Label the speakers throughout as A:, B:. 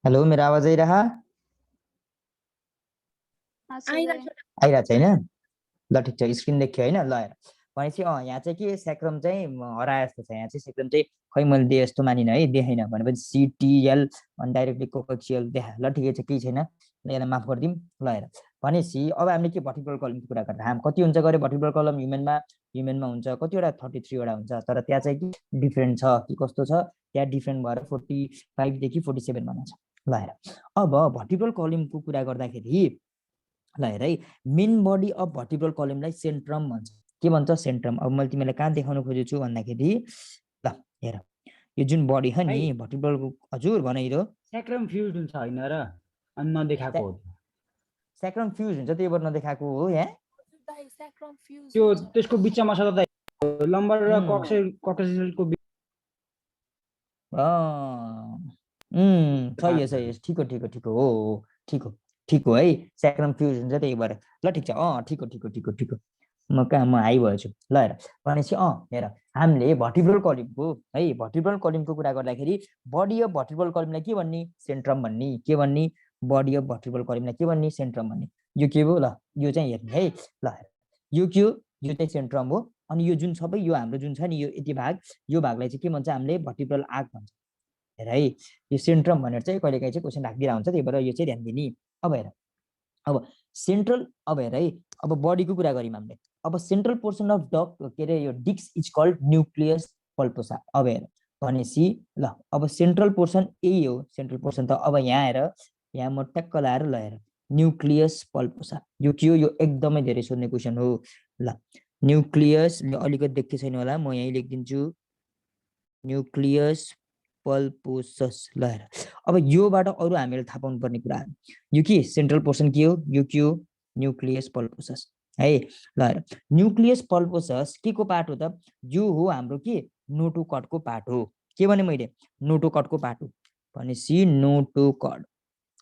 A: Hello, मेरो आवाज आइरहा आइरहेको छैन? ल ठिक छ, स्क्रिन देखियो होइन? ल हेर भनेपछि यहाँ चाहिँ के सेक्रम चाहिँ हराए जस्तो छ। यहाँ चाहिँ सेक्रम चाहिँ खै मैले दिए जस्तो मानिनँ है, देखेन भनेपछि सिटिएल अनि डाइरेक्टली कोकोक्सियल देखा। ल ठिकै छ, केही छैन, ल यसलाई माफ गरिदिउँ। ल हेर भनेपछि अब हामीले के भर्टिब्रल कलमको कुरा गर्दा हाम कति हुन्छ गरे भर्टिब्रल कलम ह्युमनमा हुन्छ कतिवटा 33 वटा हुन्छ, तर त्यहाँ चाहिँ कि डिफ्रेन्ट छ कि कस्तो छ, त्यहाँ डिफ्रेन्ट भएर 45 देखि 47 भन्न छ। ल हेर अब भर्टिब्रल कलमको कुरा गर्दाखेरि ल हेर है, मेन बडी अफ भर्टिब्रल कलमलाई सेन्ट्रम भन्छ। के भन्छ? सेन्ट्रम। अब मैले तिमीलाई कहाँ देखाउन खोजेको छु भन्दाखेरि ल हेर, यो जुन बडी छ नि भर्टिब्रलको, हजुर भन हिरो।
B: सेक्रम फ्युज हुन्छ होइन र, अनि नदेखाएको हो
A: सेक्रम फ्युज हुन्छ, त्यही भएर नदेखाएको हो। यहाँ
B: त्यो त्यसको बिचमा छ त लम्बर र कक्सेलको
A: सही हो, ठिक हो, ठिक हो है, सेक्रम फ्युज हुन्छ त्यही भएर। ल ठिक छ, ठिक हो, म कहाँ म हाई भएछु। ल हेर भनेपछि हेर हामीले भर्टिब्रल कलमको है, भर्टिब्रल कलमको कुरा गर्दाखेरि बडी अफ भर्टिब्रल कलमलाई के भन्ने? सेन्ट्रम भन्ने। के भन्ने? बडी अफ भर्टिब्रल कलमलाई के भन्ने? सेन्ट्रम भन्ने। यो के हो? ल यो चाहिँ हेर्ने है। ल हेर यो के हो? यो चाहिँ सेन्ट्रम हो। अनि यो जुन सबै यो हाम्रो जुन छ नि यो यति भाग, यो भागलाई चाहिँ के भन्छ हामीले? भर्टिब्रल आर्क भन्छ। हेर है, यो सेन्ट्रम भनेर चाहिँ कहिलेकाहीँ चाहिँ क्वेसन राखिदिरहेको हुन्छ, त्यही भएर यो चाहिँ ध्यान दिने। अब हेर अब सेन्ट्रल, अब हेर है, अब बडीको कुरा गऱ्यौँ हामीले। अब सेन्ट्रल पोर्सन अफ के अरे यो डिस्क इज कल्ड न्युक्लियस पल्पोसा। अब हेर भनेपछि ल अब सेन्ट्रल पोर्सन यही हो, सेन्ट्रल पोर्सन त अब यहाँ हेर, यहाँ म ट्याक्क लाएर ल हेर न्युक्लियस पल्पोसा। यो के हो? यो एकदमै धेरै सोध्ने क्वेसन हो। ल न्युक्लियस अलिकति देख्दै छैन होला, म यहीँ लेखिदिन्छु न्युक्लियस पल्पोसस। ल हेर अब योबाट अरू हामीले थाहा पाउनु पर्ने कुरा, यो के सेन्ट्रल पोर्सन के हो? यो के हो? न्युक्लियस पल्पोसस है। ल हेर न्युक्लियस पल्पोसस के को पार्ट हो त? यो हो हाम्रो के नोटोकटको पार्ट हो। के भने मैले? नोटोकटको पार्ट हो भनेपछि नोटोकट।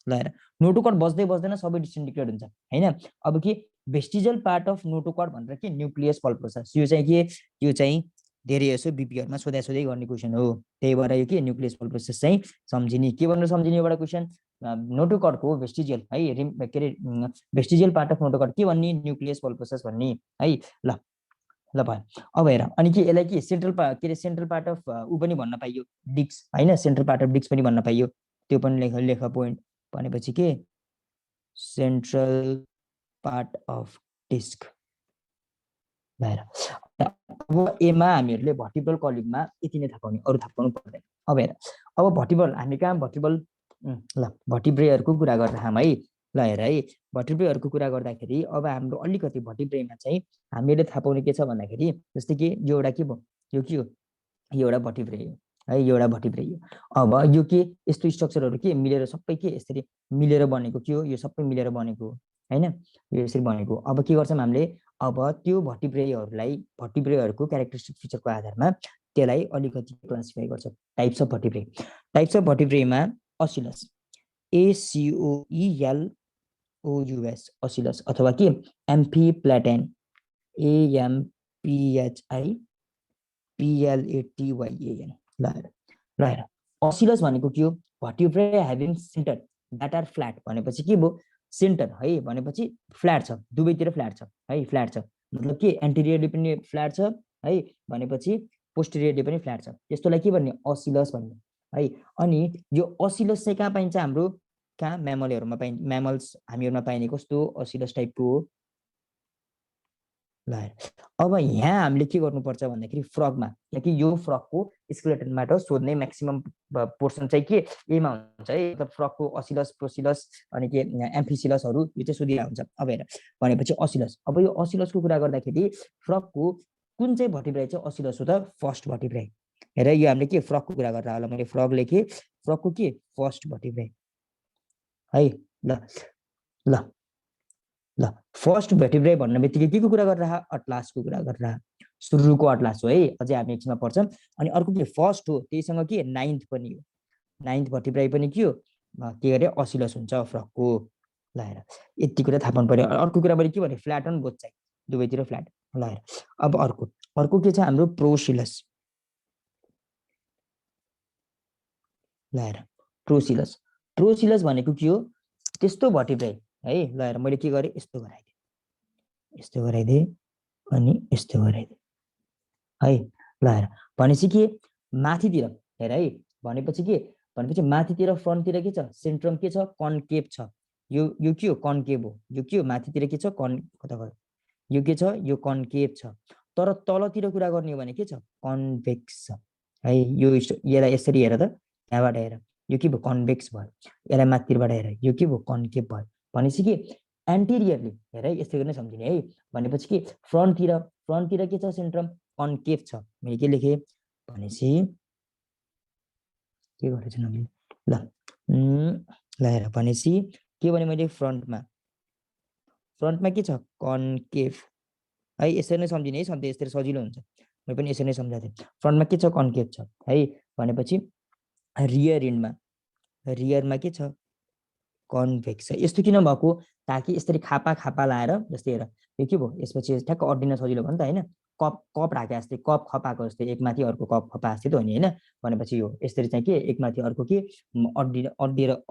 A: ल हेर नोटोकट बस्दै बस्दैन सबै डिसइन्टिग्रेट हुन्छ हैन। अब के भेस्टिजल पार्ट अफ नोटोकट भनेर के न्युक्लियस पल्पोसस। यो चाहिँ के? यो चाहिँ धेरै यसो बिपीहरुमा सोधै गर्ने क्वेसन हो, त्यही भएर यो के न्युक्लियस पल्पोसस चाहिँ सम्झिने। के भनेर सम्झिने एउटा क्वेसन? नोटोकटको भेस्टिजियल है, के अरे भेस्टिजियल पार्ट अफ नोटोकट के भन्ने? न्युक्लियस पल्पोसस भन्ने है। ल ल भयो। अब हेर अनि के यसलाई के सेन्ट्रल के अरे सेन्ट्रल पार्ट अफ ऊ पनि भन्न पाइयो, डिस्क होइन, सेन्ट्रल पार्ट अफ डिस्क पनि भन्न पाइयो, त्यो पनि लेख पोइन्ट भनेपछि के सेन्ट्रल पार्ट अफ डिस्क। भएर अब एमा हामीहरूले भर्टिब्रल कलिगमा यति नै थाहा पाउने, अरू थाहा पाउनु पर्दैन। अब हेर अब भर्टिब्रल हामी कहाँ भर्टिब्रल ल भर्टिब्रेहरूको कुरा गर्दा है। ल हेर है भर्टिब्रेहरूको कुरा गर्दाखेरि अब हाम्रो अलिकति भर्टिब्रेमा चाहिँ हामीले थाहा पाउने के छ भन्दाखेरि, जस्तै कि यो एउटा के भयो? यो के हो? यो एउटा भर्टिब्रे हो है, यो एउटा भर्टिब्रे हो। अब यो के यस्तो स्ट्रक्चरहरू के मिलेर सबै के यसरी मिलेर बनेको के हो? यो सबै मिलेर बनेको होइन, यो यसरी बनेको। अब के गर्छौँ हामीले? अब त्यो भर्टिब्रेहरूको क्यारेक्टरिस्टिक फिचरको आधारमा त्यसलाई अलिकति क्लासिफाई गर्छ। Types of vertebrae. Types of भर्टिब्रेमा असिलस, ACOELOUS असिलस, अथवा के एम्फीप्ल्याटेन, AMPHIPLATYAN। ल हेर असिलस भनेको के हो? Vertebrae having centre that are flat भनेपछि के भयो? सेन्टर है भनेपछि फ्ल्याट छ, दुवैतिर फ्ल्याट छ है, फ्ल्याट छ मतलब के एन्टिरियरली पनि फ्ल्याट छ है भनेपछि पोस्टेरियरली पनि फ्ल्याट छ, त्यस्तोलाई के भन्ने? असिलस भन्ने है। अनि यो असिलस चाहिँ कहाँ पाइन्छ? हाम्रो कहाँ? म्यामलहरूमा पाइन्छ, म्यामल्स हामीहरूमा पाइने कस्तो असिलस टाइपको हो। ल अब यहाँ हामीले के गर्नुपर्छ भन्दाखेरि फ्रगमा, किनकि यो फ्रगको स्केलेटनबाट सोध्ने म्याक्सिमम पोर्सन चाहिँ के एमा हुन्छ है, मतलब फ्रगको असिलस, प्रोसिलस अनि के एम्फिसिलसहरू यो चाहिँ सोधिरहेको हुन्छ। अब हेर भनेपछि असिलस, अब यो असिलसको कुरा गर्दाखेरि फ्रगको कुन चाहिँ भर्टिब्राई चाहिँ असिलस हो त? फर्स्ट भर्टिब्राई। हेर यो हामीले के फ्रगको कुरा गरेर होला, मैले फ्रग लेखेँ, फ्रगको के फर्स्ट भर्टिब्राई है। ल ल ल फर्स्ट भर्टिब्राई भन्ने बित्तिकै के को कुरा गरेर? अटलासको कुरा गरेर, सुरुको अटलास हो है, अझै हामी एकछिनमा पढ्छौँ। अनि अर्को के फर्स्ट हो, त्यहीसँग के नाइन्थ पनि हो, नाइन्थ भर्टिब्राई पनि के हो? के अरे असिलस हुन्छ फ्रगको। ल हेर यति कुरा थाहा पाउनु पर्यो। अर्को कुरा मैले के भने? फ्ल्याट अन बोथ साइड, दुवैतिर फ्ल्याट। ल हेर अब अर्को अर्को के छ हाम्रो? प्रोसिलस। ल हेर प्रोसिलस, प्रोसिलस भनेको के हो त्यस्तो भर्टिब्राई है ल हेर मैले के गरेँ यस्तो गराइदिएँ अनि यस्तो गराइदिएँ है ल हेर भनेपछि के माथितिर हेर है भनेपछि के भनेपछि माथितिर फ्रन्टतिर के छ सेन्ट्रम के छ कन्केभ छ यो के हो कन्केभ हो यो के हो माथितिर के छ कता गयो यो के छ यो कन्केभ छ तर तलतिर कुरा गर्ने हो भने के छ कन्भेक्स छ है यो यसलाई यसरी हेर त यहाँबाट हेर यो के भयो कन्भेक्स भयो यसलाई माथितिरबाट हेर यो के भयो कन्केभ भयो भनेपछि के एन्टिरियरली हेर है यसरी नै सम्झिने है भनेपछि के फ्रन्टतिर के छ सेन्ट्रम कन्केभ छ मैले के लेखेँ भनेपछि के गरेछु न ल हेर भनेपछि के भने मैले फ्रन्टमा के छ कन्केभ है यसरी नै सम्झिने है सधैँ यसरी सजिलो हुन्छ मैले पनि यसरी नै सम्झाएको थिएँ फ्रन्टमा के छ कन्केभ छ है भनेपछि रियरमा के छ कन्भेक्स छ यस्तो किन भएको ताकि यसरी खापा लाएर जस्तै हेर यो के भयो यसपछि ठ्याक्क अड्डिन सजिलो भयो नि त होइन कप राखे जस्तै कप खपाएको जस्तै एकमाथि अर्को कप खपा जस्तै त हो नि होइन भनेपछि यो यसरी चाहिँ के एकमाथि अर्को के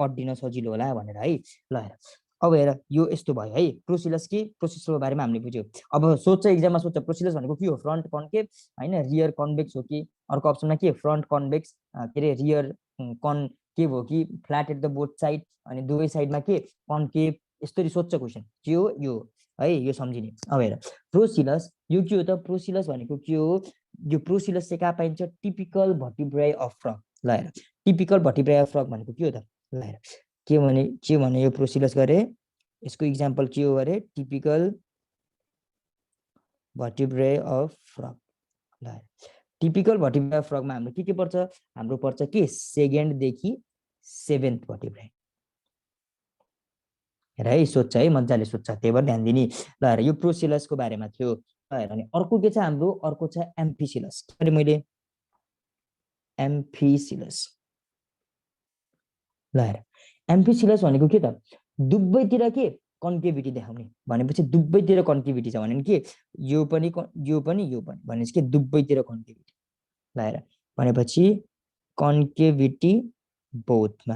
A: अड्डिन सजिलो होला भनेर है ल हेर अब हेर यो यस्तो भयो है प्रोसिलसको बारेमा हामीले बुझ्यौ अब सोध्छ एक्जाममा सोध्छ प्रोसिलस भनेको के हो फ्रन्ट कन्केभ होइन रियर कन्भेक्स हो कि अर्को अप्सनमा के फ्रन्ट कन्भेक्स के अरे रियर कन्केभ हो कि flat at the both side अनि दुवै साइडमा के कन्केभ यसरी सोध्छ क्वेसन के हो यो है यो सम्झिने अब हेर प्रोसिलस यो के हो त प्रोसिलस भनेको के हो यो प्रोसिलस चाहिँ कहाँ पाइन्छ टिपिकल भर्टिब्राई अफ फ्रग ल हेर टिपिकल भर्टिब्राई अफ फ्रग भनेको के हो त ल हेर के भने यो प्रोसिलस गरे यसको इक्जाम्पल के हो अरे टिपिकल भर्टिब्राई अफ फ्रग ल हेर टिपिकल भर्टिब्राई अफ फ्रगमा हाम्रो के पर्छ हाम्रो पर्छ के सेकेन्डदेखि सेभेन्थ भर्टिब्राई हेर है सोध्छ है मजाले सोध्छ त्यही भएर ध्यान दिने ल हेर यो प्रोसिलसको बारेमा थियो ल हेर अनि अर्को के छ हाम्रो अर्को छ एम्फिसिलस के मैले एम्फिसिलस ल हेर एम्फिसिलस भनेको के त दुवैतिर के कन्केभिटी देखाउने भनेपछि दुवैतिर कन्केभिटी छ भने के यो पनि भनेपछि के दुवैतिर कन्केभिटी ल हेर भनेपछि कन्केभिटी बोथमा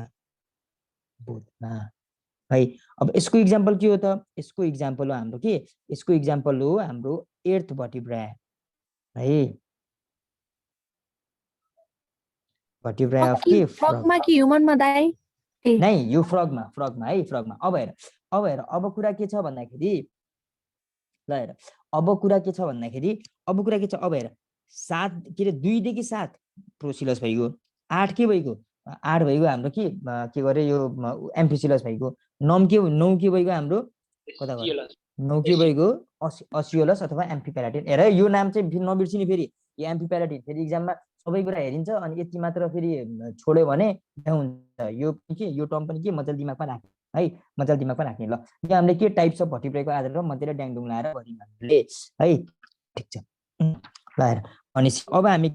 A: है अब यसको इक्जाम्पल के हो त यसको इक्जाम्पल हो हाम्रो के यसको इक्जाम्पल हो हाम्रो एर्थ भर्टिब्राई है भर्टिब्राई अफ के
C: फ्रगमा कि ह्युमनमा दाइ
A: नै यो फ्रगमा है फ्रगमा अब हेर अब कुरा के छ भन्दाखेरि ल हेर अब कुरा के छ अब हेर 7 के अरे 2 देखि 7 प्रोसिलस भइगयो 8 के भइगयो 8 भइगयो हाम्रो के गरे यो एम्फिसिलस भइगयो 9 के भइगयो हाम्रो कता गयो 9 के भइगयो असियोलस अथवा एम्फिप्याराटिन हेर यो नाम चाहिँ नबिर्सिने फेरि यो एम्फिप्याराटिन फेरि एक्जाममा सबै कुरा हेरिन्छ अनि यति मात्र फेरि छोड्यो भने हुन्छ यो टर्म पनि के मजाले दिमागमा राख्ने है मजाले दिमागमा राख्ने ल यो हामीले के टाइप्स अफ भर्टिब्राईको आधारमा मजाले ड्याङडुङ लाएर गरिम हामीले है ठिक छ ल हेर भनेपछि अब हामी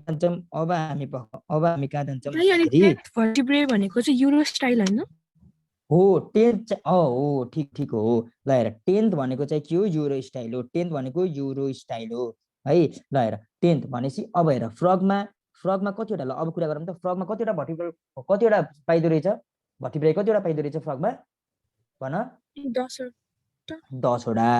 A: कहाँ जान्छौँ
C: भर्टिब्राई भनेको चाहिँ युरो स्टाइल हैन
A: हो 10th हो ठीक हो ल हेर 10th भनेको चाहिँ के हो युरो स्टाइल हो 10th भनेको युरो स्टाइल हो है ल हेर 10th भनेपछि अब हेर फ्रगमा कतिवटा ल अब कुरा गरौँ त फ्रगमा कतिवटा कतिवटा पाइदो रहेछ भर्टिब्राई कतिवटा पाइदो रहेछ फ्रगमा भन 10 वटा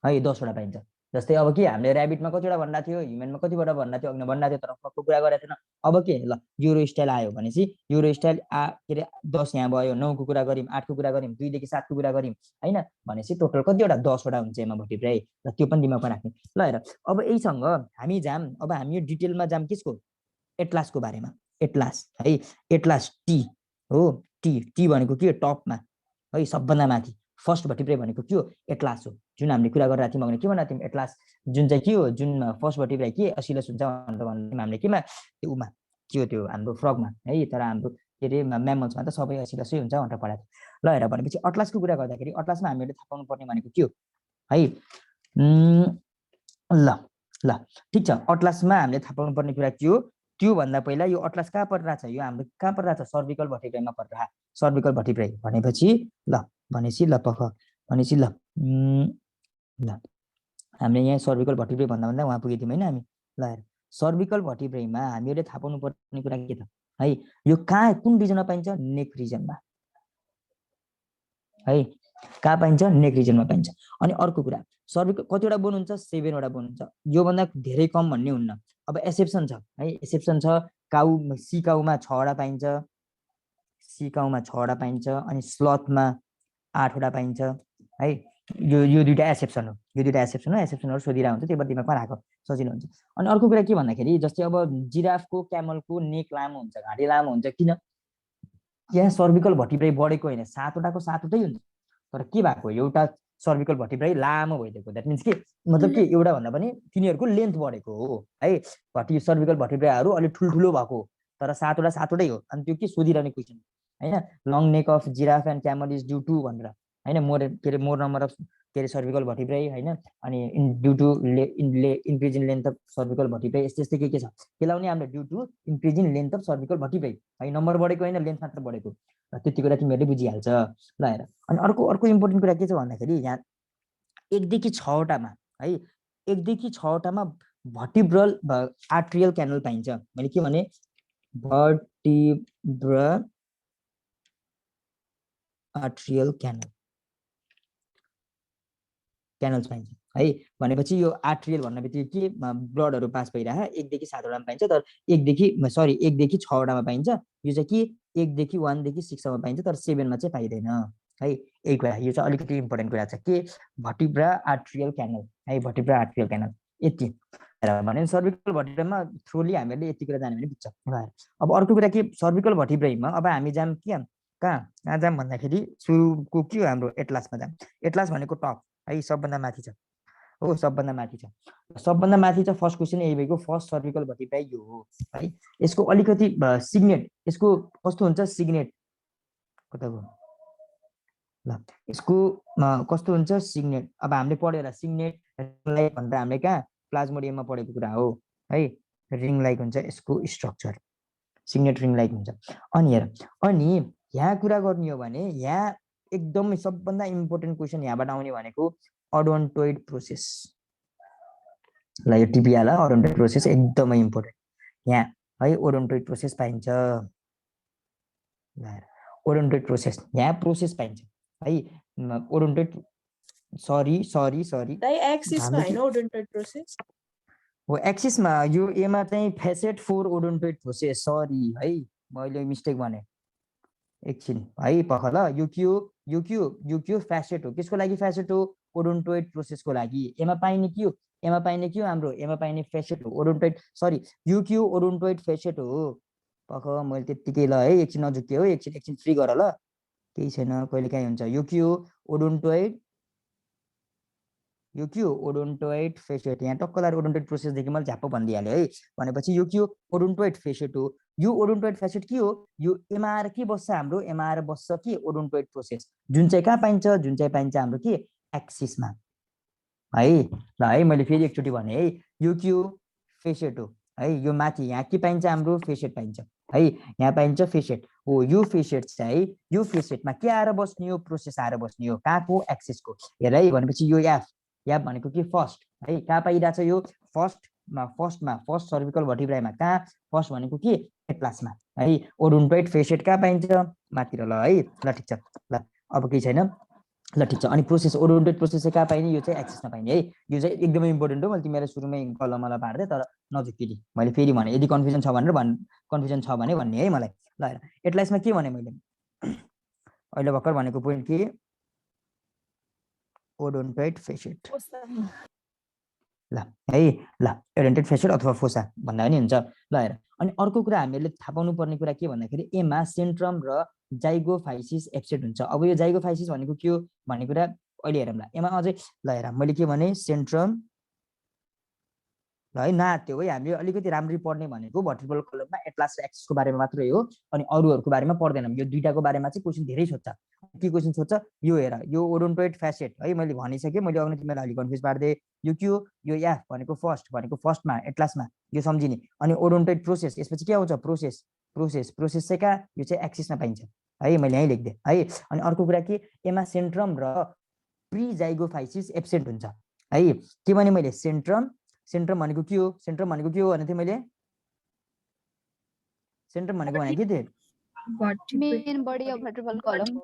A: है 10 वटा पाइन्छ जस्तै अब के हामीले ऱ्याबिटमा कतिवटा भन्दा थियो ह्युमनमा कतिवटा भन्दा थियो अघि भन्दा थियो तर फ्रगको कुरा गरेको थिएन अब के ल युरो स्टाइल आयो भनेपछि युरो स्टाइल के अरे 10 यहाँ भयो 9 को कुरा गऱ्यौँ 8 को कुरा गऱ्यौँ 2 देखि 7 को कुरा गऱ्यौँ हैन भनेपछि टोटल कतिवटा 10 वटा हुन्छ यसमा भर्टिब्राई र त्यो पनि दिमागमा राख्ने ल हेर अब यहीसँग हामी यो डिटेलमा जाम किसको एटलासको बारेमा एटलास है एटलास टी हो टी भनेको के टपमा है सबभन्दा माथि फर्स्ट भर्टिब्राई भनेको के हो एटलास हो जुन हामीले कुरा गरिरहेको थियौँ के भनेको थियौँ एटलास जुन चाहिँ के हो जुन फर्स्ट भर्टिब्राई के असिलस हुन्छ भनेर भन्थ्यौँ हामीले केमा त्यो उमा के हो त्यो हाम्रो फ्रगमा है तर हाम्रो के अरे म्यामल्समा त सबै असिलसै हुन्छ भनेर पढाएको थियो ल हेर भनेपछि अटलासको कुरा गर्दाखेरि अटलासमा हामीले थाहा पाउनु पर्ने भनेको के हो है ल ठिक छ अटलासमा हामीले थाहा पाउनु पर्ने कुरा के हो त्यो भन्दा पहिला यो अटलास कहाँ परिरहेछ यो हाम्रो कहाँ परिरहेछ सर्भिकल भर्टिब्राईमा परिरहेछ सर्भिकल भर्टिब्राई भनेपछि ल पख भनेपछि ल हामीले यहाँ सर्भिकल भर्टिब्राई भन्दा उहाँ पुगेको थियौँ होइन हामी ल हेर सर्भिकल भर्टिब्राईमा हामीहरूले थाहा पाउनु पर्ने कुरा के त है यो कहाँ कुन रिजनमा पाइन्छ नेक रिजनमा है कहाँ पाइन्छ नेक रिजनमा पाइन्छ अनि अर्को कुरा सर्भिकल कतिवटा बोन हुन्छ 7 वटा बोन हुन्छ यो भन्दा धेरै कम भन्ने हुन्न अब एक्सेप्सन छ है एक्सेप्सन छ काउ सी काउमा 6 वटा पाइन्छ सी काउमा 6 वटा पाइन्छ अनि स्लथमा 8 वटा पाइन्छ है यो दुईटा एक्सेप्सन हो यो दुईटा एक्सेप्सन हो एक्सेप्सनहरु सोधिरा हुन्छ त्यही भएर दिमागमा राख सजिलो हुन्छ अनि अर्को कुरा के भन्दाखेरि जस्तै अब जिराफको क्यामलको नेक लामो हुन्छ घाँटी लामो हुन्छ किन यहाँ सर्भिकल भर्टिब्राई बढेको होइन 7 वटाको 7 वटै हुन्छ तर के भएको एउटा सर्भिकल भर्टिब्राई लामो भइदिएको द्याट मिन्स के मतलब के एउटा भन्दा पनि तिनीहरूको लेन्थ बढेको हो है सर्भिकल भर्टिब्राईहरू अलि ठुल्ठुलो भएको तर 7 वटा 7 वटै हो अनि त्यो के सोधिरहने क्वेसन हैन long neck of giraffe and camel is due to भनेर हैन मोर के अरे मोर नम्बर अफ के अरे सर्भिकल भर्टिब्राई हैन अनि due to increase in length of cervical vertebrae यस्तै यस्तै के छ केलाउने हाम्रो due to increase in length of cervical vertebrae है नम्बर बढेको होइन लेन्थ मात्र बढेको त्यति कुरा तिमीहरूले बुझिहाल्छ ल हेर अनि अर्को इम्पोर्टेन्ट कुरा के छ भन्दाखेरि यहाँ 1 देखि 6 वटामा है 1 देखि 6 वटामा भर्टिब्रल आर्ट्रियल क्यानल पाइन्छ मैले के भने भर्टिब्रल आर्ट्रियल क्यानल्स पाइन्छ है भनेपछि यो आर्ट्रियल भन्ने बित्तिकै के ब्लडहरू पास भइरहा 1 देखि 7 वटामा पाइन्छ तर 1 देखि 6 वटामा पाइन्छ यो चाहिँ के 1 देखि 1 देखि 6 सम्म पाइन्छ तर 7 मा चाहिँ पाइदैन है यही कुरा यो चाहिँ अलिकति इम्पोर्टेन्ट कुरा छ के भर्टिब्रा आर्ट्रियल क्यानल है भर्टिब्रा आर्ट्रियल क्यानल यति भने सर्भिकल भर्टिब्रामा थ्रोली हामीले यति कुरा जाने भने बुझ्छ अब अर्को कुरा के सर्भिकल भर्टिब्रामा अब हामी जाम के कहाँ जाम भन्दाखेरि सुरुको के हो हाम्रो एटलासमा जाम एटलास भनेको टप है सबभन्दा माथि छ हो सबभन्दा माथि छ फर्स्ट क्वेसन यही भएको फर्स्ट सर्भिकल भर्टिब्राई यो हो है यसको अलिकति सिग्नेट यसको कस्तो हुन्छ सिग्नेट कताको ल यसको कस्तो हुन्छ सिग्नेट अब हामीले पढेर सिग्नेट लाइक भनेर हामीले कहाँ प्लाज्मोडियममा पढेको कुरा हो है रिङ लाइक हुन्छ यसको स्ट्रक्चर सिग्नेट रिङ लाइक हुन्छ अनि हेर अनि यहाँ कुरा गर्ने हो भने यहाँ एकदमै सबभन्दा इम्पोर्टेन्ट क्वेसन यहाँबाट आउने भनेको ओडोन्टोइड प्रोसेस ल यो टिपिहाल ओडोन्टोइड प्रोसेस एकदमै इम्पोर्टेन्ट यहाँ है ओडोन्टोइड प्रोसेस पाइन्छ ल ओडोन्टोइड प्रोसेस यहाँ प्रोसेस पाइन्छ है ओडोन्टोइड सरी
D: दाइ एक्सिसमा हैन ओडोन्टोइड प्रोसेस
A: हो एक्सिसमा यो एमा चाहिँ फेसेट 4 ओडोन्टोइड प्रोसेस सरी है मैले मिस्टेक भने एकछिन है पख ल यो के हो फेसेट हो किसको लागि फेसेट हो ओडोन्टोइड प्रोसेसको लागि एमा पाइने के हो हाम्रो एमा पाइने फेसेट हो ओडोन्टोइड सरी यो के हो ओडोन्टोइड फेसेट हो पख मैले त्यतिकै ल है एकछिन नझुके हो एकछिन फ्री गर ल केही छैन कहिले काहीँ हुन्छ यो के हो ओडोन्टोइड फेसेट यहाँ टक्कदार ओडोन्टोइड प्रोसेसदेखि मैले झ्याप्प भनिदिइहालेँ है भनेपछि यो के हो ओडोन्टोइड फेसेट हो यो ओडोन्टोइड फेसेट के हो यो एमआर के बस्छ हाम्रो एमआर बस्छ के ओडोन्टोइड प्रोसेस जुन चाहिँ कहाँ पाइन्छ हाम्रो के एक्सिसमा है ल है मैले फेरि एकचोटि भने है यो के हो फेसेट हो है यो माथि यहाँ के पाइन्छ हाम्रो फेसेट पाइन्छ है यहाँ पाइन्छ फेसेट हो यो फेसेट चाहिँ यो फेसेटमा के आएर बस्ने हो प्रोसेस आएर बस्ने हो कहाँको एक्सिसको हेर है भनेपछि यो एफ भनेको के फर्स्ट है कहाँ पाइरहेछ यो फर्स्ट सर्भिकल भर्टिब्राईमा कहाँ फर्स्ट भनेको के एटलासमा है ओडोन्टोइड फेसेट कहाँ पाइन्छ माथिर ल है ल ठिक छ ल अब केही छैन ल ठिक छ अनि प्रोसेस ओडोन्टोइड प्रोसेस चाहिँ कहाँ पाइने यो चाहिँ एक्सिसमा पाइने है यो चाहिँ एकदमै इम्पोर्टेन्ट हो मैले तिमीलाई सुरुमै कलममा पार्दै तर नझुकिदी मैले फेरि भने यदि कन्फ्युजन छ भने भन्ने है मलाई ल हेर एटलासमा के भने मैले अहिले भर्खर भनेको पोइन्ट के ओडोन्टोइड फेसेट ल है ल ओडोन्टोइड फेसेट अथवा फोसा भन्दा पनि हुन्छ ल हेर अनि अर्को कुरा हामीले थाहा पाउनु पर्ने कुरा के भन्दाखेरि एमा सेन्ट्रम र जाइगोफाइसिस एब्सेन्ट हुन्छ अब यो जाइगोफाइसिस भनेको के हो भन्ने कुरा अहिले हेरौँला एमा अझै ल हेर मैले के भने सेन्ट्रम ल है नात्यो है हामीले अलिकति राम्ररी पढ्ने भनेको भर्टिब्रल कलममा एटलास र एक्सिसको बारेमा मात्रै हो अनि अरूहरूको बारेमा पढ्दैनौँ यो दुईटाको बारेमा चाहिँ क्वेसन धेरै सोध्छ के क्वेसन सोध्छ यो हेर यो ओडोन्टोइड फेसेट है मैले भनिसकेँ मैले अघि तिमीलाई अलि कन्फ्युज पार्दै यो के हो यो एफ भनेको फर्स्टमा एटलासमा यो सम्झिने अनि ओडोन्टोइड प्रोसेस यसपछि के आउँछ प्रोसेस चाहिँ कहाँ यो चाहिँ एक्सिसमा पाइन्छ है मैले यहीँ लेखिदिएँ है अनि अर्को कुरा के एमा सेन्ट्रम र प्रिजाइगोफाइसिस एब्सेन्ट हुन्छ है के भने मैले सेन्ट्रम भनेको के हो भने थिएँ मैले सेन्ट्रम भनेको भने के थिएँ
E: मेन बडी अफ भर्टिब्रल कलम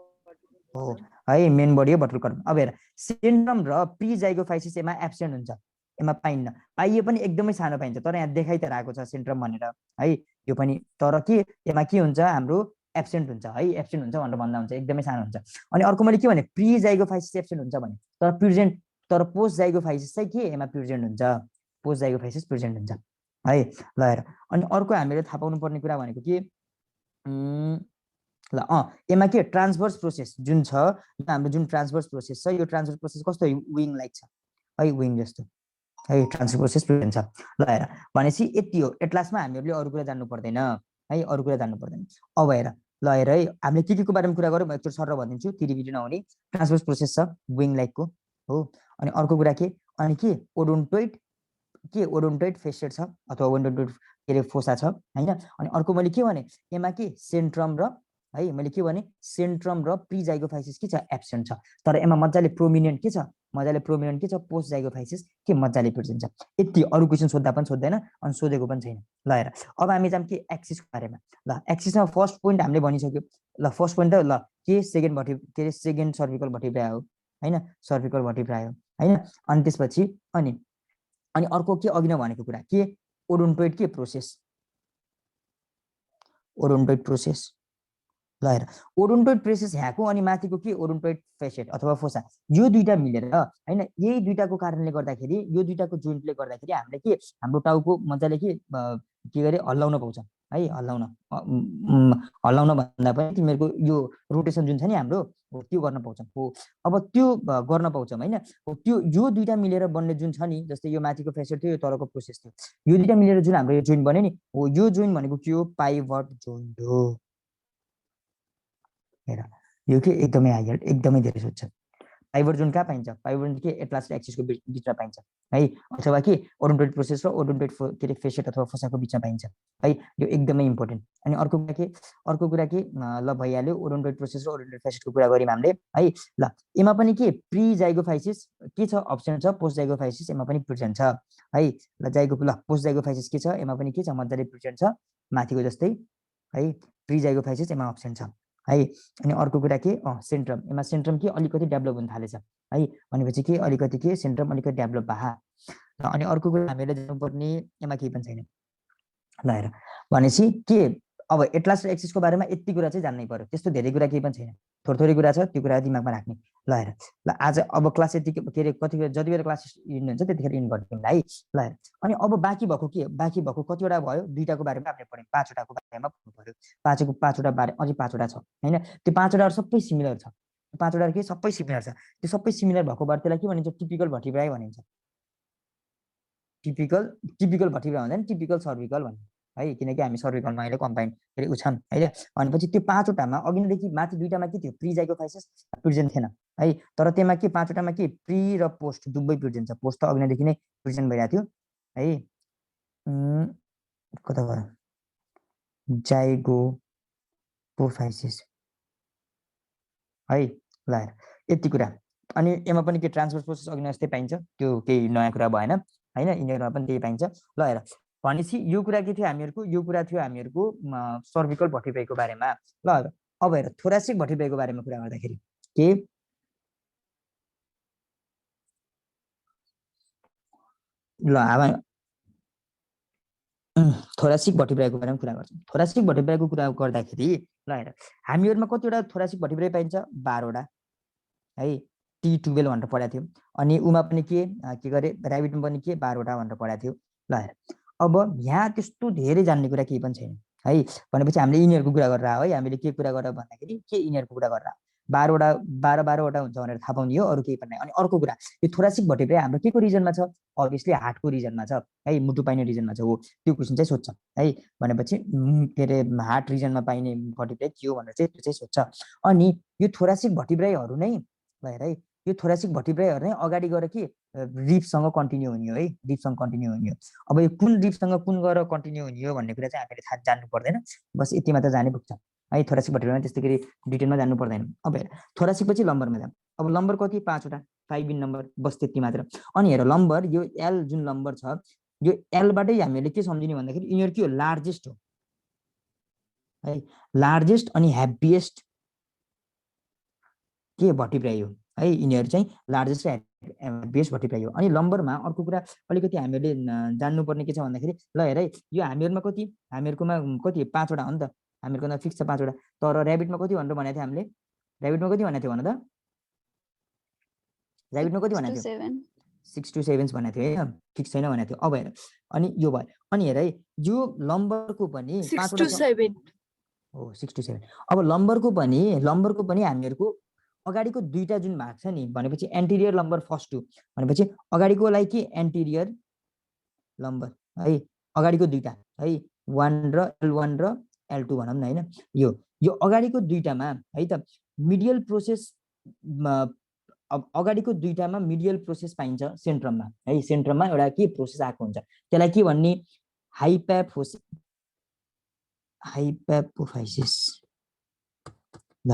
A: हो है मेन बडी हो बटल कर्म अब हेर सेन्ट्रम र प्रिजाइगोफाइसिस एमा एब्सेन्ट हुन्छ एमा पाइन्न पाइए पनि एकदमै सानो पाइन्छ तर यहाँ देखाइ त रहेको छ सेन्ट्रम भनेर है यो पनि तर के एमा के हुन्छ हाम्रो एब्सेन्ट हुन्छ है एब्सेन्ट हुन्छ भनेर भन्दा हुन्छ एकदमै सानो हुन्छ अनि अर्को मैले के भने प्रिजाइगोफाइसिस एब्सेन्ट हुन्छ भने तर प्रेजेन्ट तर पोस्ट जाइगोफाइसिस चाहिँ के एमा प्रेजेन्ट हुन्छ पोस्ट जाइगोफाइसिस प्रेजेन्ट हुन्छ है ल हेर अनि अर्को हामीले थाहा पाउनु पर्ने कुरा भनेको के ल एमा के ट्रान्सभर्स प्रोसेस जुन छ यो हाम्रो जुन ट्रान्सभर्स प्रोसेस छ यो ट्रान्सभर्स प्रोसेस कस्तो विङ लाइक छ है विङ जस्तो है ट्रान्सभर्स प्रोसेस प्रेजेन्ट छ ल हेर भनेपछि यति हो एटलासमा हामीहरूले अरू कुरा जान्नु पर्दैन है अरू कुरा जान्नु पर्दैन अब हेर ल हेर है हामीले के को बारेमा कुरा गरौँ एकचोटि सर भनिदिन्छु ती रिभिजन नहुने ट्रान्सभर्स प्रोसेस छ विङ लाइकको हो अनि अर्को कुरा के अनि के ओडोन्टोइड फेसेट छ अथवा ओडोन्टोइड के अरे फोसा छ हैन अनि अर्को मैले के भने एमा के सेन्ट्रम र है मैले के भने सेन्ट्रम र प्रिजाइगोफाइसिस के छ एब्सेन्ट छ तर एमा मजाले प्रोमिनेन्ट के छ के छ पोस्ट जाइगोफाइसिस के मजाले प्रेजेन्ट छ यति अरू क्वेसन सोध्दा पनि सोध्दैन अनि सोधेको पनि छैन ल हेर अब हामी जाम के एक्सिसको बारेमा ल एक्सिसमा फर्स्ट पोइन्ट हामीले भनिसक्यो ल फर्स्ट पोइन्ट त ल के सेकेन्ड सर्भिकल भर्टिब्रा हो हैन सर्भिकल भर्टिब्रा हो हैन अनि त्यसपछि अनि अर्को के अघि नै भनेको कुरा के ओडोन्टोइड के प्रोसेस ओडोन्टोइड प्रोसेस ल हेर ओडोन्टोइड प्रोसेस यहाँको अनि माथिको के ओडोन्टोइड फेसेट अथवा फोसा यो दुईटा मिलेर हैन यही दुईटाको कारणले गर्दाखेरि यो दुईटाको जोइन्टले गर्दाखेरि हामीले के हाम्रो टाउको मजाले के गरे हल्लाउन पाउँछ है हल्लाउन भन्दा पनि तिमीहरूको यो रोटेसन जुन छ नि हाम्रो त्यो गर्न पाउँछौँ हो अब त्यो गर्न पाउँछौँ हैन त्यो यो दुईटा मिलेर बन्ने जुन छ नि जस्तै यो माथिको फेसेट थियो यो तलको प्रोसेस थियो यो दुईटा मिलेर जुन हाम्रो यो जोइन्ट बन्यो नि हो यो जोइन्ट भनेको के हो पाइभट जोइन्ट हो हेर यो के एकदमै हाइलाइट एकदमै धेरै सोध्छ पाइभट जोइन्ट कहाँ पाइन्छ पाइभट जोइन्ट के एटलास र एक्सिसको बिचमा पाइन्छ है अथवा के ओडोन्टोइड प्रोसेस र ओडोन्टोइड के अरे फेसेट अथवा फोसाको बिचमा पाइन्छ है यो एकदमै इम्पोर्टेन्ट अनि अर्को कुरा के ल भइहाल्यो ओडोन्टोइड प्रोसेस र ओडोन्टोइड फेसेटको कुरा गऱ्यौँ हामीले है ल एमा पनि के प्रिजाइगोफाइसिस के छ अप्सन छ पोस्ट जाइगोफाइसिस एमा पनि प्रेजेन्ट छ है ल पोस्ट जाइगोफाइसिस के छ एमा पनि के छ मजाले प्रेजेन्ट छ माथिको जस्तै है प्रिजाइगोफाइसिस एमा अप्सन छ है अनि अर्को कुरा के सेन्ट्रम एमा सेन्ट्रम के अलिकति डेभलप हुन थालेछ है भनेपछि के अलिकति के सेन्ट्रम अलिकति डेभलप भए अनि अर्को कुरा हामीले जान्नुपर्ने एमा केही पनि छैन ल हेर भनेपछि के अब एटलास र एक्सिसको बारेमा यति कुरा चाहिँ जान्नै पर्यो त्यस्तो धेरै कुरा केही पनि छैन थोरै कुरा छ त्यो कुरा दिमागमा राख्ने ल हेर ल आज अब क्लास यति के अरे कति जति बेला क्लास इन हुन्छ त्यतिखेर इन गरिदिउँ है ल हेर अनि अब बाँकी भएको कतिवटा भयो दुईटाको बारेमा हामीले पढ्यौँ पाँचवटाको बारेमा पढ्नु पर्यो पाँचवटा बारे अझै पाँचवटा छ हैन त्यो पाँचवटा सबै सिमिलर छ पाँचवटा के सबै सिमिलर छ त्यो सबै सिमिलर भएको बार त्यसलाई के भनिन्छ टिपिकल भर्टिब्राई भनिन्छ टिपिकल भर्टिब्रा भन्दा नि टिपिकल सर्भिकल भन्छ है किनकि हामी सर्भिकलमा अहिले कम्बाइन के अरे उछाम हैन भनेपछि त्यो पाँचवटामा अघिदेखि माथि दुईटामा के थियो प्रिजाइगोफाइसिस प्रेजेन्ट थिएन है तर त्यसमा के पाँचवटामा के प्रि र पोस्ट दुवै प्रेजेन्ट छ पोस्ट त अघिदेखि नै प्रेजेन्ट भइरहेको थियो है कता भयो जाइगोफाइसिस है ल यति कुरा अनि एमा पनि के ट्रान्सफर प्रोसेस अघि जस्तै पाइन्छ त्यो केही नयाँ कुरा भएन हैन यिनीहरुमा पनि त्यही पाइन्छ ल हेर भनेपछि यो कुरा के थियो हामीहरुको सर्भिकल भर्टिब्राईको बारेमा ल अब हेर थोरासिक भर्टिब्राईको बारेमा कुरा गर्दाखेरि के ल अब थोरासिक भर्टिब्राईको बारेमा कुरा गर्छौं थोरासिक भर्टिब्राईको कुरा गर्दाखेरि ल हेर हामीहरुमा कतिवटा थोरासिक भर्टिब्राई पाइन्छ 12 वटा है T12 भनेर पढाएको थियो अनि उमा पनि के गरे र्याबिटमा पनि के 12 वटा भनेर पढाएको थियो ल हेर अब यहाँ त्यस्तो धेरै जान्ने कुरा केही पनि छैन है भनेपछि हामीले यिनीहरुको कुरा गरेर है हामीले के कुरा गरेर भन्दाखेरि के यिनीहरुको कुरा गरेर 12 वटा हुन्छ भनेर थाहा पाउने हो अरु केही पनि अनि अर्को कुरा यो थोरासिक भर्टिब्राई हाम्रो के को रिजनमा छ अभियसली हार्टको रिजनमा छ है मुटु पाइने रिजनमा छ हो त्यो क्वेशन चाहिँ सोध्छ है भनेपछि के रे हार्ट रिजनमा पाइने भर्टिब्राई के हो भनेर चाहिँ त्यो चाहिँ सोध्छ अनि यो थोरासिक भर्टिब्राईहरु नै भएर है यो थोरासिक भर्टिब्राईहरु नै अगाडि गएर के रिबसँग कन्टिन्यू हुने हो है रिबसँग कन्टिन्यू हुने हो अब यो कुन रिबसँग कुन गएर कन्टिन्यू हुने हो भन्ने कुरा चाहिँ हामीले थाहा जान्नु पर्दैन बस यति मात्र जाने पुग्छ है थोरासिक भर्टिब्राईमा त्यस्तै गरी डिटेलमा जान्नु पर्दैन अब हेर थोरासिक पछि लम्बरमा जाम अब लम्बर कति 5 वटा 5 इन नम्बर बस त्यति मात्र अनि हेर लम्बर यो L जुन लम्बर छ यो L बाटै हामीले के सम्झिने भन्दाखेरि यिनीहरु के हो लार्जेस्ट हो है लार्जेस्ट अनि हेभिएस्ट के भर्टिब्राई हो है, यिनीहरू चाहिँ लार्जेस्ट र हेभिएस्ट भर्टिब्राई हो। अनि लम्बरमा अर्को कुरा अलिकति हामीले जान्नुपर्ने के छ भन्दाखेरि ल हेर है, यो हामीहरूमा कति, हामीहरूकोमा कति 5 वटा हो नि त, हामीहरूको फिक्स छ 5 वटा, तर ऱ्याबिटमा कति भनेर भनेको थियो हामीले, ऱ्याबिटमा कति भनेको थियो भन त, ऱ्याबिटमा कति भनेको थियो, 6 to 7 भनेको थियो हैन, फिक्स छैन भनेको थियो। अब हेर, अनि यो भयो, अनि हेर है यो लम्बरको पनि
C: 6
A: 5
C: to
A: वटा
C: 7
A: हो, 6 to 7। अब लम्बरको पनि हामीहरूको अगाडिको दुईटा जुन भाग छ नि भनेपछि एन्टिरियर लम्बर फर्स्ट टु भनेपछि अगाडिकोलाई के एन्टिरियर लम्बर है, अगाडिको दुईटा है 1 र L1 र L2 भनौँ न हैन, यो अगाडिको दुईटामा है त मिडियल प्रोसेस, अब अगाडिको दुईटामा मिडियल प्रोसेस पाइन्छ सेन्ट्रममा है, सेन्ट्रममा एउटा के प्रोसेस आएको हुन्छ, त्यसलाई के भन्ने, हाइप्यापोफाइसिस। ल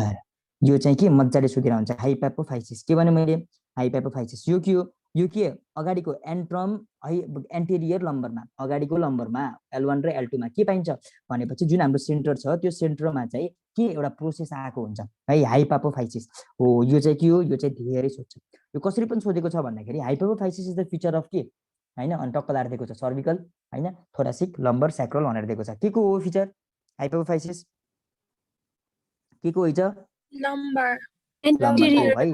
A: यो चाहिँ के मजाले सोधिरा हुन्छ, हाइप्यापोफाइसिस के भने मैले, हाइप्यापोफाइसिस यो के हो, यो के अगाडिको एन्ट्रम है एन्टेरियर लम्बरमा, अगाडिको लम्बरमा L1 र L2 मा के पाइन्छ भनेपछि जुन हाम्रो सेन्टर छ त्यो सेन्टरमा चाहिँ के एउटा प्रोसेस आएको हुन्छ है, हाइप्यापोफाइसिस हो। यो चाहिँ के हो, यो चाहिँ धेरै सोध्छ, यो कसरी पनि सोधेको छ भन्दाखेरि हाइप्यापोफाइसिस इज द फिचर अफ के हैन, अनि टक्क लाएर दिएको छ सर्भिकल हैन, थोरासिक, लम्बर, स्याक्रल भनेर दिएको छ। के को हो फिचर हाइप्यापोफाइसिस, के को हुन्छ,
C: लम्बर
A: लम्बरको
C: एन्टिरियर
A: है,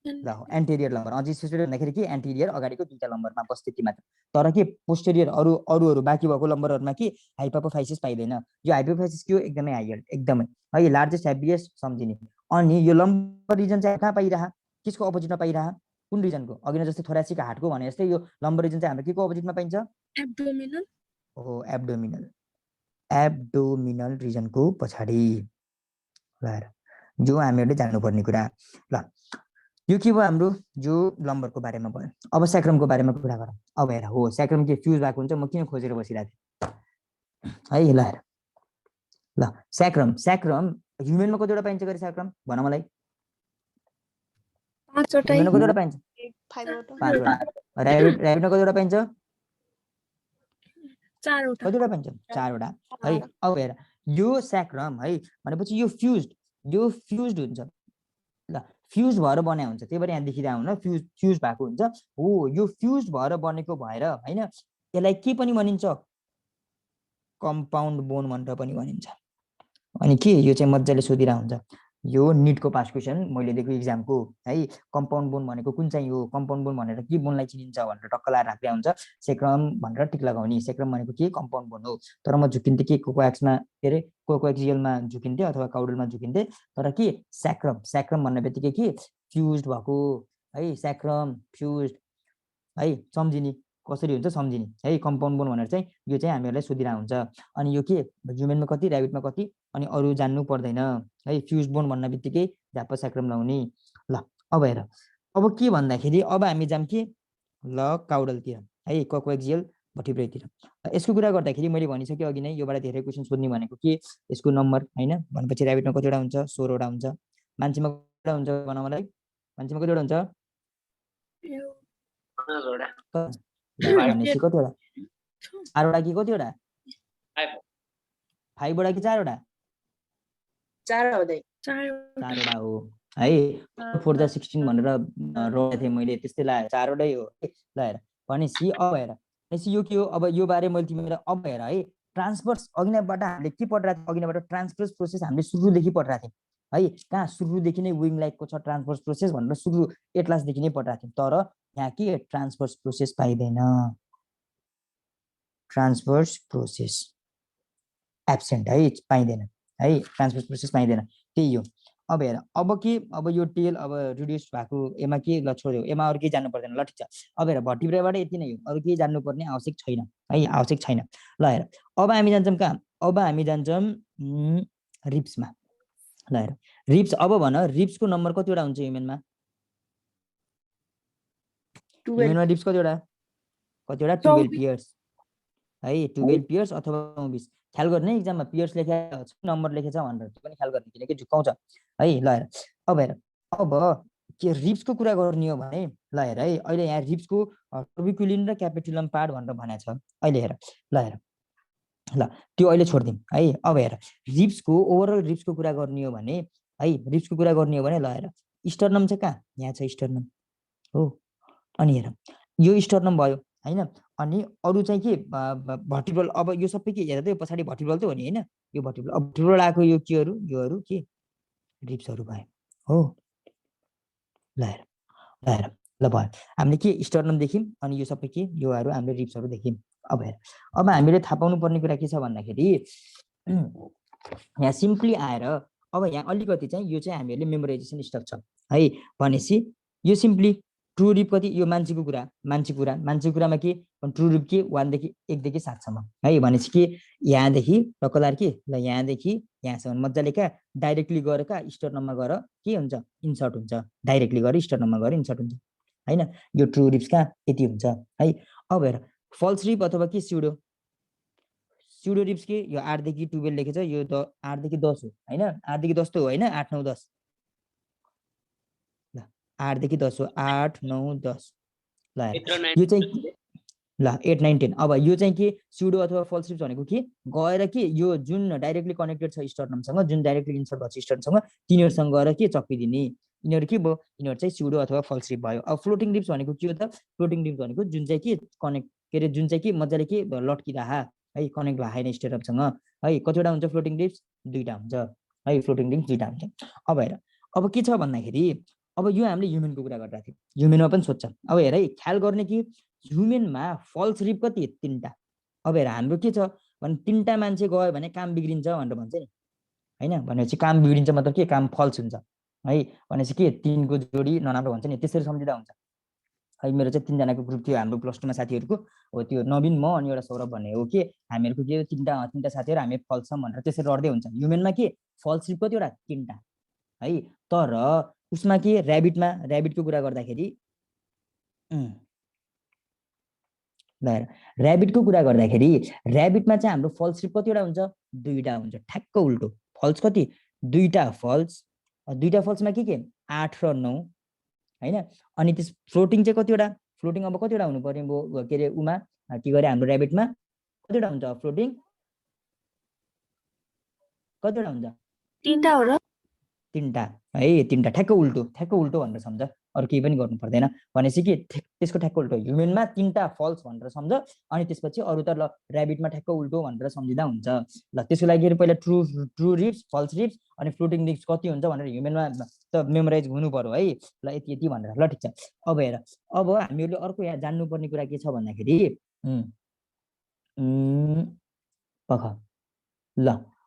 A: ल एन्टेरियर लम्बर, अझै स्पेसिफिक भन्दाखेरि के एन्टेरियर अगाडिको दुईटा लम्बरमा उपस्थिति मात्र, तर के पोस्टेरियर अरू बाँकी भएको लम्बरहरुमा के हाइप्यापोफाइसिस पाइदैन। यो हाइप्यापोफाइसिस के हो, एकदमै हाइयर, एकदमै है लार्जेस्ट हेभिएस्ट सम्झिने। अनि यो लम्बर रिजन चाहिँ कहाँ पाइरहा, किसको अपोजिटमा पाइरहा, कुन रिजनको, अघि नै जस्तै थोरासिक हार्टको भने जस्तै यो लम्बर रिजन चाहिँ हाम्रो के को अपोजिटमा पाइन्छ,
C: एब्डोमिनल
A: हो एब्डोमिनल रिजनको पछाडि। ल जो हामीहरूले जान्नुपर्ने कुरा। ल यो के भयो हाम्रो जो लम्बरको बारेमा भयो। अब स्याक्रमको बारेमा कुरा गरौँ। अब हेर हो स्याक्रम के फ्युज भएको हुन्छ, म किन खोजेर बसिरहेको थिएँ है। ल हेर, ल स्याक्रम ह्युमनमा कतिवटा पाइन्छ गरी स्याक्रम भन मलाई,
C: 5 वटा
A: ह्युमनमा कतिवटा पाइन्छ, 5 वटा। ऱ्याबिटमा कतिवटा पाइन्छ,
C: 4 वटा।
A: कतिवटा पाइन्छ, 4 वटा है। अब हेर यो स्याक्रम है भनेपछि यो फ्युज्ड हुन्छ। ल फ्युज भएर बनाएको हुन्छ, त्यही भएर यहाँ देखिरहेको हुन फ्युज भएको हुन्छ हो। यो फ्युज भएर बनेको भएर हैन, यसलाई के पनि भनिन्छ, कम्पाउन्ड बोन भनेर पनि भनिन्छ। अनि के यो चाहिँ मजाले सोधिरहेको हुन्छ, यो निटको पास क्वेसन मैले दिएको इक्जामको है। कम्पाउन्ड बोन भनेको कुन चाहिँ हो, कम्पाउन्ड बोन भनेर के बोनलाई चिनिन्छ भनेर टक्क लाएर राख्दै हुन्छ, सेक्रम भनेर टिक लगाउने। सेक्रम भनेको के कम्पाउन्ड बोन हो। तर म झुकिन्थे के कोकोएक्समा के अरे कोकोएक्सियलमा झुकिन्थे अथवा काउडलमा झुकिन्थे, तर के स्याक्रम भन्ने बित्तिकै के फ्युज्ड भएको है, स्याक्रम फ्युज्ड है, सम्झिने कसरी हुन्छ सम्झिने है। कम्पाउन्ड बोन भनेर चाहिँ यो चाहिँ हामीहरूलाई सोधिरहेको हुन्छ। अनि यो के ह्युमनमा कति, ऱ्याबिटमा कति, अनि अरू जान्नु पर्दैन है। फ्युज बोन भन्ने बित्तिकै झ्याप्प स्याक्रम लाउने। ल अब हेर, अब के भन्दाखेरि अब हामी जाम के ल काउडलतिर है, कोकोएक्सियल भटिब्रेतिर। यसको कुरा गर्दाखेरि मैले भनिसकेँ अघि नै, योबाट धेरै क्वेसन सोध्ने भनेको के यसको नम्बर हैन भनेपछि ऱ्याबिटमा कतिवटा हुन्छ, 16 वटा हुन्छ। मान्छेमा कतिवटा हुन्छ भन मलाई, मान्छेमा कतिवटा हुन्छ, भनेपछि कतिवटा, 4 वटा कि कतिवटा, 5 वटा कि 4 वटा,
D: 4
A: वटा हो है। 4 + 16 भनेर रोएको थिएँ मैले, त्यस्तै लाग्यो 4 वटै हो। ल हेर भनेपछि अब हेर भनेपछि यो के हो, अब यो बारे मैले तिमीलाई अब हेर है। ट्रान्सफर्स अघिनाबाट हामीले के पढिरहेको थियौँ, अघिनाबाट ट्रान्सफर्स प्रोसेस हामीले सुरुदेखि पढिरहेको थियौँ है। कहाँ सुरुदेखि नै विङ लाइकको छ ट्रान्सफर्स प्रोसेस भनेर सुरु एटलासदेखि नै पढिरहेको थियौँ। तर यहाँ के ट्रान्सफर्स प्रोसेस पाइँदैन, ट्रान्सफर्स प्रोसेस एब्सेन्ट है, पाइँदैन है, ट्रान्सफर्स प्रोसेस पाइँदैन, त्यही हो। अब हेर अब के, अब यो टेल अब रिड्युस भएको एमा के ल छोड्यो, एमा अरू केही जान्नु पर्दैन। ल ठिक छ, अब हेर भर्टिब्राबाट यति नै हो, अरू केही जान्नुपर्ने आवश्यक छैन है, आवश्यक छैन। ल हेर अब हामी जान्छौँ कहाँ, अब हामी जान्छौँ रिप्समा। ल हेर रिप्स, अब भन रिप्सको नम्बर कतिवटा हुन्छ ह्युमनमा, ह्युमनमा रिप्स कतिवटा, 12 पियर्स है, 12 पियर्स अथवा 20। ख्याल गर्ने इक्जाममा पियर्स लेखेको छ नम्बर लेखेछ भनेर त्यो पनि ख्याल गर्ने, किनकि झुकाउँछ है। ल हेर अब हेर, अब के रिप्सको कुरा गर्ने हो भने ल हेर है, अहिले यहाँ रिप्सको टर्बिकुलिन र क्यापिटुलम पार्ट भनेर भनेको छ। अहिले हेर ल हेर, ल त्यो अहिले छोडिदिउँ है। अब हेर रिप्सको ओभरअल रिप्सको कुरा गर्ने हो भने है, रिप्सको कुरा गर्ने हो भने ल हेर स्टर्नम चाहिँ कहाँ यहाँ छ स्टर्नम हो अनि हेर यो स्टर्नम भयो हैन अनि अरु चाहिँ के भर्टिब्रल अब यो सबै के हेर त पछाडी भर्टिब्रल त हो नि हैन यो भर्टिब्रल अब भर्टिब्रल आएको योहरु के रिब्सहरु भए हो ल हेर ल हेर ल भयो हामीले के स्टर्नम देख्यौं अनि यो सबै के योहरु हामीले रिब्सहरु देख्यौं अब हेर अब हामीले थाहा पाउनु पर्ने कुरा के छ भन्दाखेरि यहाँ सिम्पली आएर अब यहाँ अलिकति चाहिँ यो चाहिँ हामीहरूले मेमोराइजेसन स्टक छ है भनेपछि यो सिम्पली ट्रु रिप कति यो मान्छेको कुरामा के ट्रु रिप के 1 देखि 1 देखि 7 सम्म है भनेपछि के यहाँदेखि टक्कलार के ल यहाँदेखि यहाँसम्म मज्जाले क्या डाइरेक्टली गएर का स्टर्नममा गएर के हुन्छ इन्सर्ट हुन्छ डाइरेक्टली गएर स्टर्नममा गएर इन्सर्ट हुन्छ हैन यो ट्रु रिप्स कहाँ यति हुन्छ है अब हेर फल्स रिप अथवा के स्युडो रिप्स के यो 8 देखि 12 लेखेछ यो 8 देखि 10 हो हैन 8 देखि 10 त हो हैन 8 9 10 ल 8 देखि 10 हो 8 9 10 ल यो चाहिँ ल 8 9 10 अब यो चाहिँ के स्युडो अथवा फल्स रिप्स भनेको के गएर के यो जुन डाइरेक्टली कनेक्टेड छ स्टर्नमसँग जुन डाइरेक्टली इन्सर्ट भएको छ स्टर्नमसँग तिनीहरुसँग गएर के चक्किदिने यिनीहरु के भयो यिनीहरु चाहिँ स्युडो अथवा फल्स रिप भयो अब फ्लोटिङ रिप्स भनेको के हो त फ्लोटिङ रिप्स भनेको जुन चाहिँ के कनेक्ट के रे जुन चाहिँ के मज्जाले के लट्किरहा है कनेक्ट भएको छैन स्टेटअपसँग है कतिवटा हुन्छ फ्लोटिङ रिप्स दुईटा हुन्छ है फ्लोटिङ रिप्स दुईटा हुन्छ अब हेर अब के छ भन्दाखेरि अब यो हामीले ह्युमनको कुरा गर्दा थियौ ह्युमनमा पनि सोध्छ अब हेर है ख्याल गर्ने कि ह्युमनमा फल्स रिप कति 3टा अब हेर हाम्रो के छ भने 3टा मान्छे गयो भने काम बिग्रिन्छ भनेर भन्छ नि हैन भनेपछि काम बिग्रिन्छ मतलब के काम फल्स हुन्छ है भनेपछि के 3 को जोडी नराम्रो भन्छ नि त्यसरी सम्झिँदा हुन्छ है मेरो चाहिँ 3 जनाको ग्रुप थियो हाम्रो प्लस 2 मा साथीहरुको हो त्यो नवीन म अनि एउटा सौरभ भन्ने हो के हामीहरुको के 3टा साथीहरु हामी फल्स छम भनेर त्यसरी लड्दै हुन्छ ह्युमनमा के फल्स रिप कतिवटा 3टा है तर उसमा के र्याबिटको कुरा गर्दाखेरि र्याबिटको कुरा गर्दाखेरि र्याबिटमा चाहिँ हाम्रो फल्स रिप कतिवटा हुन्छ 2टा हुन्छ ठ्याक्क उल्टो फल्स कति 2टा फल्समा के 8 र 9 हैन अनि त्यस फ्लोटिङ चाहिँ कतिवटा फ्लोटिङ अब कतिवटा हुनु पर्ने के रे उमा के गरे हाम्रो र्याबिटमा कतिवटा हुन्छ फ्लोटिङ कतिवटा हुन्छ
C: 3टा हो र
A: 3टा है 3टा ठ्याक्क उल्टो भनेर सम्झ अरु केही पनि गर्नु पर्दैन भनेपछि के त्यसको ठ्याक्क उल्टो ह्युमनमा 3टा फल्स भनेर सम्झ अनि त्यसपछि अरु त ल र्याबिटमा ठ्याक्क उल्टो भनेर सम्झिदा हुन्छ ल त्यसको लागि पहिला ट्रु रिप्स फल्स रिप्स अनि फ्लोटिङ रिप्स कति हुन्छ भनेर ह्युमनमा त मेमोराइज हुनु पर्यो है ल यति भनेर ल ठीक छ अब हेर अब हामीले अर्को यहाँ जान्नु पर्ने कुरा के छ भन्दाखेरि पख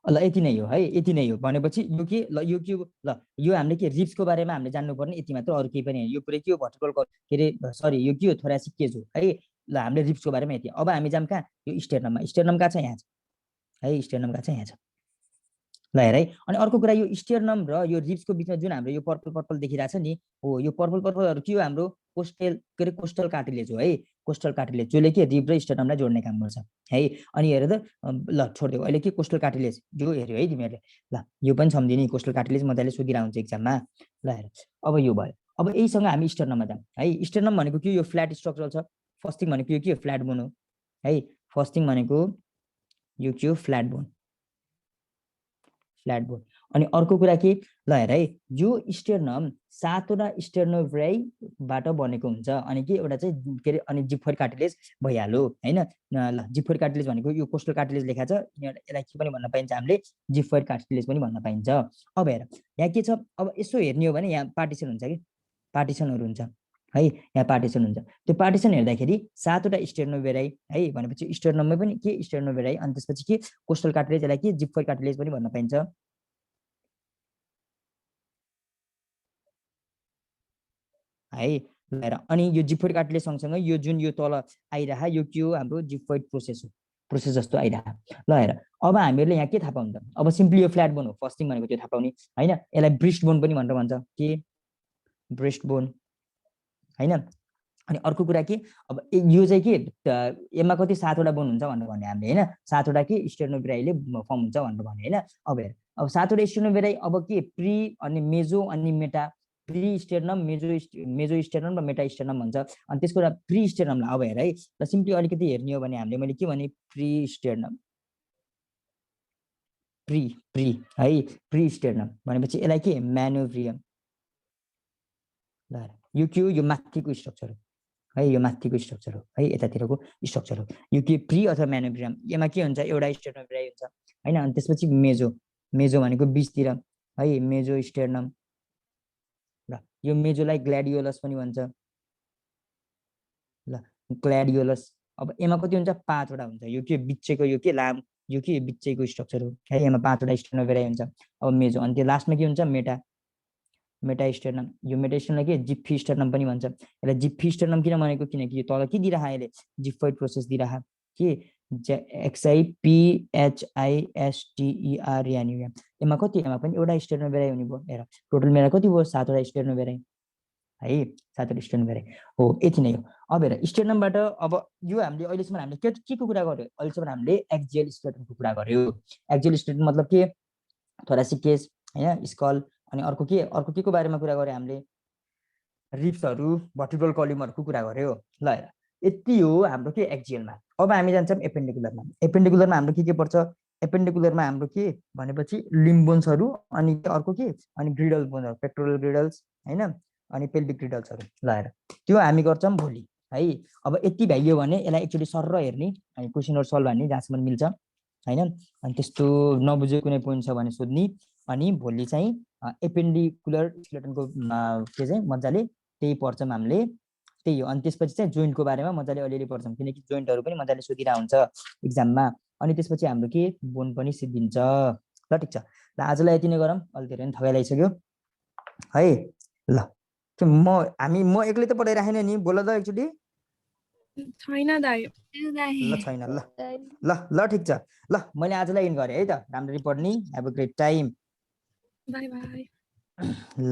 A: ल यति नै हो है यति नै हो भनेपछि यो के ल यो के ल यो हामीले के रिप्सको बारेमा हामीले जान्नु पर्ने यति मात्र अरु केही पनि हैन यो पुरै के हो भर्टिकल के रे सरी यो के हो थोरासिक केज हो है ल हामीले रिप्सको बारेमा यति अब हामी जाम कहाँ यो स्टेर्नम कहाँ छ यहाँ छ है स्टेर्नम कहाँ छ यहाँ छ ल हेर है अनि अर्को कुरा यो स्टेर्नम र यो रिप्सको बिचमा जुन हाम्रो यो पर्पल देखिरहेछ नि हो यो पर्पलहरु के हो हाम्रो कोस्टल कार्टिलेज हो है कोस्टल कार्टिलेज जसले के रिप र स्टेर्नमलाई जोड्ने काम गर्छ है अनि हेर त ल छोड्दियो अहिले के कोस्टल कार्टिलेज जो हेर्यो है तिमीहरुले ल यो पनि सम्झिने कोस्टल कार्टिलेज मजाले सोधिरा हुन्छ एक्जाममा ल हेर अब यो भयो अब यहीसँग हामी स्टेर्नममा जाम है स्टेर्नम भनेको के यो फ्ल्याट स्ट्रक्चरल छ फर्स्ट थिङ भनेको यो के फ्ल्याट बोन हो है फर्स्ट थिङ भनेको यो के हो फ्ल्याट बोन अनि अर्को कुरा के ल हेर है यो स्टेर्नम 7वटा स्टेर्नोभिराईबाट बनेको हुन्छ अनि के एउटा चाहिँ के रे अनि जिफोइड कार्टिलेज भइहाल्यो हैन ल जिफोइड कार्टिलेज भनेको यो कोस्टल कार्टिलेज लेखा छ यसलाई के पनि भन्न पाइन्छ हामीले जिफोइड कार्टिलेज पनि भन्न पाइन्छ अब हेर यहाँ के छ अब यसो हेर्ने हो भने यहाँ पार्टिसन हुन्छ के पार्टिसनहरु हुन्छ है यहाँ पार्टिसन हुन्छ त्यो पार्टिसन हेर्दाखेरि 7वटा स्टेर्नोभिराई है भनेपछि स्टेर्नममै पनि के स्टेर्नोभिराई अनि त्यसपछि के कोस्टल कार्टिलेज यसलाई के जिफोइड कार्टिलेज पनि भन्न पाइन्छ है हेर अनि यो जिफोइड कार्टिलेज सँगसँगै यो जुन यो तल आइरहा यो के हो हाम्रो जिफोइड प्रोसेस जस्तो आइरहा ल हेर अब हामीहरुले यहाँ के थाहा पाउनु त अब सिम्पली यो फ्ल्याट बोन हो फर्स्ट थिङ भनेको त्यो थाहा पाउने हैन यसलाई ब्रेस्ट बोन पनि भनेर भन्छ के ब्रेस्ट बोन हैन अनि अर्को कुरा के अब यो चाहिँ के यसमा कति 7वटा बोन हुन्छ भनेर भन्ने हामीले हैन 7वटा के स्टेर्नोभिराईले फर्म हुन्छ भनेर भन्ने हैन अब हेर अब 7वटा स्टेर्नोभिराई अब के प्री अनि मेजो अनि मेटा प्री स्टेर्नम मेजो स्टेर्नम र मेटा स्टेर्नम भन्छ अनि त्यसको प्री स्टेर्नमलाई अब हेर है ल सिम्पली अलिकति हेर्ने हो भने हामीले मैले के भने प्री स्टेर्नम प्री है प्री स्टेर्नम भनेपछि यसलाई के म्यानोभ्रियम ल हेर यो के हो यो माथिको स्ट्रक्चर हो है यो माथिको स्ट्रक्चर हो है यतातिरको स्ट्रक्चर हो यो के प्री अथवा म्यानोब्रियम यसमा के हुन्छ एउटा स्टेर्नोभिराई हुन्छ हैन अनि त्यसपछि मेजो मेजो भनेको बीचतिर है मेजो स्टेर्नम ल यो मेजोलाई ग्ल्याडियोलस पनि भन्छ ल ग्ल्याडियोलस अब यसमा कति हुन्छ 5 वटा हुन्छ यो के बिचको यो के लाम यो के बिचको स्ट्रक्चर हो है यसमा 5 वटा स्टेर्नोभिराई हुन्छ अब मेजो अनि त्यो लास्टमा के हुन्छ मेटा स्टेर्नम यो मेटा स्टेर्नम के जिप्फी स्टेर्नम पनि भन्छ यसलाई जिप्फी स्टेर्नम किन भनेको किनकि यो तल के दिइराहा यसले जिप्फोइड प्रोसेस दिइराहा के XIPHISTER यानियम यसमा कति यसमा पनि एउटा स्टेर्नोभिराई हुने भयो हेर टोटल मेरा कति भयो 7 वटा स्टेर्नोभिराई है 7 वटा स्टेर्नोभिराई हो यति नै हो अब हेर स्टेर्नमबाट अब यो हामीले अहिलेसम्म हामीले के को कुरा गर्यो अहिलेसम्म हामीले एक्जियल स्केलेटनको कुरा गर्यो एक्जियल स्केलेटन मतलब के थोरासिक केस हैन स्कल अनि अर्को के को बारेमा कुरा गर्यो हामीले रिब्सहरु भर्टिब्रल कलमहरुको कुरा गर्यो ल हेर यति हो हाम्रो के एक्जियलमा अब हामी जान्छौं एपेन्डिकुलरमा हाम्रो के पर्छ एपेन्डिकुलरमा हाम्रो के भनेपछि लिम्ब बोन्सहरु अनि अर्को के अनि ग्रिडल बोनहरु पेक्टोरल ग्रिडल्स हैन अनि पेल्भिक ग्रिडल्सहरु ल हेर त्यो हामी गर्छौं भोलि है अब यति भ्याइयो भने यसलाई एक्चुअली सरर हेर्ने अनि क्वेशनहरु सल्भ गर्ने जहाँसम्म मिल्छ हैन अनि त्यस्तो नबुझेको कुनै पोइन्ट छ भने सोध्नी अनि भोलि चाहिँ एपेन्डिकुलर स्केलेटनको के चाहिँ मजाले त्यही पढ्छौं हामीले त्यही हो अनि त्यसपछि चाहिँ जोइन्टको बारेमा मजाले अलिअलि पढ्छौं किनकि जोइन्टहरु पनि मजाले सोधिरा हुन्छ एक्जाममा अनि त्यसपछि हाम्रो के बोन पनि सिद्धिन्छ ल ठीक छ ल आजलाई यति नै गरौँ अलि धेरै पनि थकाइ लागिसक्यो है ल के म एक्लै त पढाइराखेन नि बोल त एकचोटी
C: छैन दाइ
A: ल छैन ल ल ल ठीक छ ल मैले आजलाई इन गरे है त राम्ररी पढ्नी have a great time
C: bye bye
A: ल